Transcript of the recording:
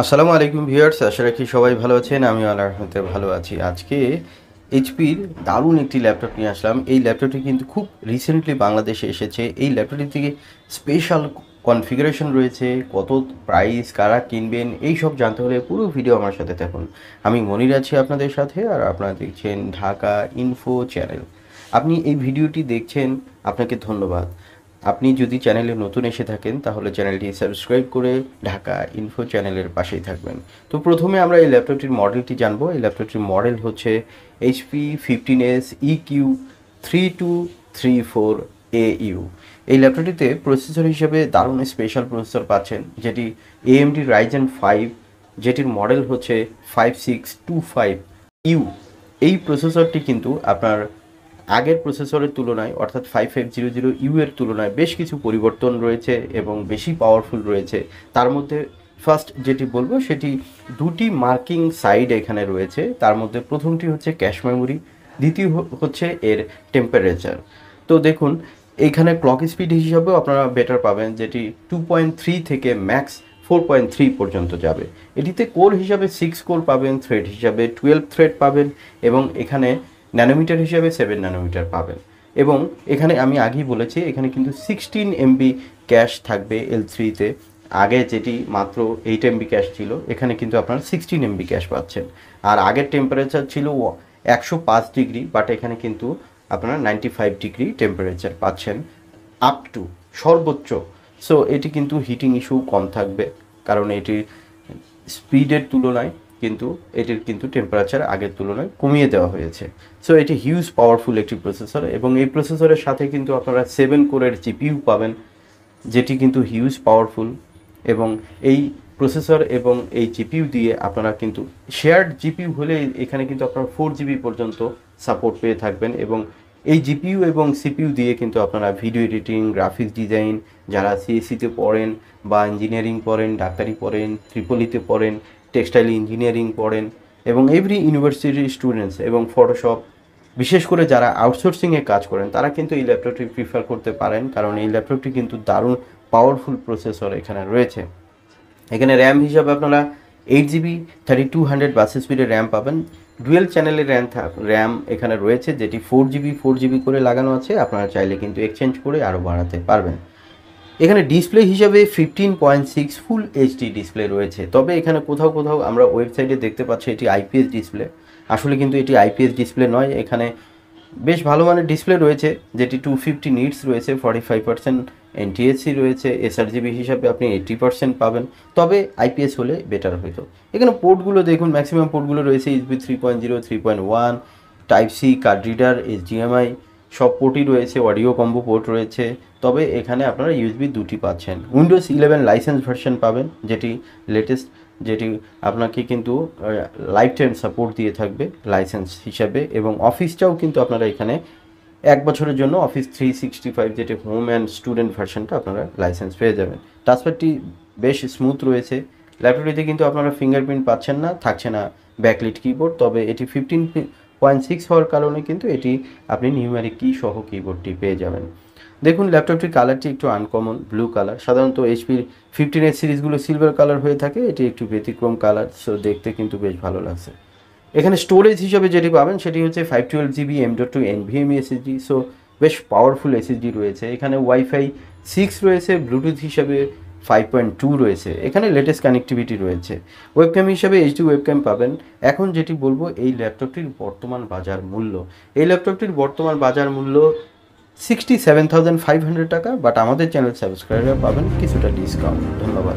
আসসালামু আলাইকুম ভিউয়ার্স, আশা রাখি সবাই ভালো আছেন। আমি আল্লাহর রহমতে ভালো আছি। আজকে এইচপির দারুণ একটি ল্যাপটপ নিয়ে আসলাম। এই ল্যাপটপটি কিন্তু খুব রিসেন্টলি বাংলাদেশে এসেছে। এই ল্যাপটপটি থেকে স্পেশাল কনফিগারেশন রয়েছে, কত প্রাইস, কারা কিনবেন, এই সব জানতে হলে পুরো ভিডিও আমার সাথে থাকুন। আমি মনির আছি আপনাদের সাথে, আর আপনারা দেখছেন ঢাকা ইনফো চ্যানেল। আপনি এই ভিডিওটি দেখছেন, আপনাকে ধন্যবাদ। আপনি যদি চ্যানেলে নতুন এসে থাকেন তাহলে চ্যানেলটি সাবস্ক্রাইব করে ঢাকা ইনফো চ্যানেলের পাশেই থাকবেন। তো প্রথমে আমরা এই ল্যাপটপটির মডেলটি জানবো। এই ল্যাপটপটির মডেল হচ্ছে HP 15s-eq3234au। এই ল্যাপটপটিতে প্রসেসর হিসেবে দারুণ স্পেশাল প্রসেসর পাচ্ছেন, যেটি AMD ryzen 5, যেটির মডেল হচ্ছে 15s-eq3234au। এই প্রসেসরটি কিন্তু আপনার আগের প্রসেসরের তুলনায় অর্থাৎ 5500U এর তুলনায় বেশ কিছু পরিবর্তন রয়েছে এবং বেশি পাওয়ারফুল রয়েছে। তার মধ্যে ফার্স্ট যেটি বলবো সেটি দুটি মার্কিং সাইড এখানে রয়েছে। তার মধ্যে প্রথমটি হচ্ছে ক্যাশ মেমোরি, দ্বিতীয় হচ্ছে এর টেম্পারেচার। তো দেখুন, এইখানে ক্লক স্পিড হিসাবেও আপনারা বেটার পাবেন, যেটি 2.3 থেকে ম্যাক্স 4.3 পর্যন্ত যাবে। এটিতে কোর হিসাবে 6 কোর পাবেন, থ্রেড হিসাবে 12 থ্রেড পাবেন এবং এখানে ন্যানোমিটার হিসাবে 7 ন্যানোমিটার পাবেন। এবং এখানে আমি আগেই বলেছি, এখানে কিন্তু 16 MB ক্যাশ থাকবে L3-তে। আগে যেটি মাত্র 8 MB ক্যাশ ছিল, এখানে কিন্তু আপনারা 16 MB ক্যাশ পাচ্ছেন। আর আগের টেম্পারেচার ছিল 105 ডিগ্রি, বাট এখানে কিন্তু আপনারা 95 ডিগ্রি টেম্পারেচার পাচ্ছেন আপ টু সর্বোচ্চ। সো এটি কিন্তু হিটিং ইস্যু কম থাকবে, কারণ এটির স্পিডের তুলনায় কিন্তু এটির কিন্তু টেম্পারেচার আগের তুলনায় কমিয়ে দেওয়া হয়েছে। সো এটি হিউজ পাওয়ারফুল একটি প্রসেসর, এবং এই প্রসেসরের সাথে কিন্তু আপনারা 7 কোরের জিপিইউ পাবেন, যেটি কিন্তু হিউজ পাওয়ারফুল। এবং এই প্রসেসর এবং এই জিপিইউ দিয়ে আপনারা কিন্তু শেয়ার্ড জিপিইউ হলে এখানে কিন্তু আপনারা 4GB পর্যন্ত সাপোর্ট পেয়ে থাকবেন। এবং এই জিপিইউ এবং সিপিইউ দিয়ে কিন্তু আপনারা ভিডিও এডিটিং, গ্রাফিক্স ডিজাইন, যারা সিএসসিতে পড়েন বা ইঞ্জিনিয়ারিং পড়েন, ডাক্তারি পড়েন, ত্রিপলিতে পড়েন, টেক্সটাইল ইঞ্জিনিয়ারিং পড়েন এবং এভরি ইউনিভার্সিটির স্টুডেন্টস এবং ফটোশপ, বিশেষ করে যারা আউটসোর্সিংয়ে কাজ করেন, তারা কিন্তু এই ল্যাপটপটি প্রিফার করতে পারেন, কারণ এই ল্যাপটপটি কিন্তু দারুণ পাওয়ারফুল প্রসেসর এখানে রয়েছে। এখানে র্যাম হিসাবে আপনারা 8GB 3200 বাস স্পিডের র্যাম পাবেন। ডুয়েল চ্যানেলের র্যাম এখানে রয়েছে, যেটি 4GB করে লাগানো আছে। আপনারা চাইলে কিন্তু এক্সচেঞ্জ করে আরও বাড়াতে পারবেন। এখানে ডিসপ্লে হিসাবে 15.6 ফুল এইচডি ডিসপ্লে রয়েছে, তবে এখানে কোথাও কোথাও আমরা ওয়েবসাইটে দেখতে পাচ্ছি এটি আইপিএস ডিসপ্লে। আসলে কিন্তু এটি আইপিএস ডিসপ্লে নয়। এখানে বেশ ভালো মানের ডিসপ্লে রয়েছে, যেটি 250 নিটস রয়েছে, 45% এনটিএসসি রয়েছে, এসআরজিবি হিসাবে আপনি 80% পাবেন, তবে আইপিএস হলে বেটার হতো। এখানে পোর্টগুলো দেখুন, ম্যাক্সিমাম পোর্টগুলো রয়েছে USB 3.0, 3.1, type C, card reader, HDMI সব পোর্টই রয়েছে, অডিও কম্বো পোর্ট রয়েছে। তবে এখানে আপনারা ইউএসবি দুটি পাচ্ছেন। উইন্ডোজ 11 লাইসেন্স ভার্সন পাবেন, যেটি লেটেস্ট, যেটি আপনাকে কিন্তু লাইফ টাইম সাপোর্ট দিয়ে থাকবে লাইসেন্স হিসাবে। এবং অফিসটাও কিন্তু আপনারা এখানে 1 বছরের জন্য অফিস 365, যেটি হোম অ্যান্ড স্টুডেন্ট ভার্সনটা আপনারা লাইসেন্স পেয়ে যাবেন। টাচপ্যাডটি বেশ স্মুথ রয়েছে। ল্যাপটপটিতে কিন্তু আপনারা ফিঙ্গারপ্রিন্ট পাচ্ছেন না, থাকছে না ব্যাকলিট কিবোর্ড, তবে এটি 15.6 হওয়ার কারণে কিন্তু এটি আপনি নিউমেরিক কি সহ কিবোর্ডটি পেয়ে যাবেন। দেখুন, ল্যাপটপটির কালারটি একটু আনকমন ব্লু কালার। সাধারণত এইচপির 15s সিরিজগুলো সিলভার কালার হয়ে থাকে, এটি একটু ব্যতিক্রম কালার, সো দেখতে কিন্তু বেশ ভালো লাগছে। এখানে স্টোরেজ হিসাবে যেটি পাবেন সেটি হচ্ছে 512GB M.2 NVMe SSD, so বেশ পাওয়ারফুল এসএসডি রয়েছে। এখানে ওয়াইফাই 6 রয়েছে, ব্লুটুথ হিসাবে 5.2 রয়েছে। এখানে লেটেস্ট কানেক্টিভিটি রয়েছে। ওয়েবক্যাম হিসাবে এইচডি ওয়েবক্যাম পাবেন। এখন যেটি বলবো এই ল্যাপটপটির বর্তমান বাজার মূল্য। এই ল্যাপটপটির বর্তমান বাজার মূল্য 67,500 টাকা, বাট আমাদের চ্যানেল সাবস্ক্রাইবার পাবেন কিছুটা ডিসকাউন্ট। ধন্যবাদ।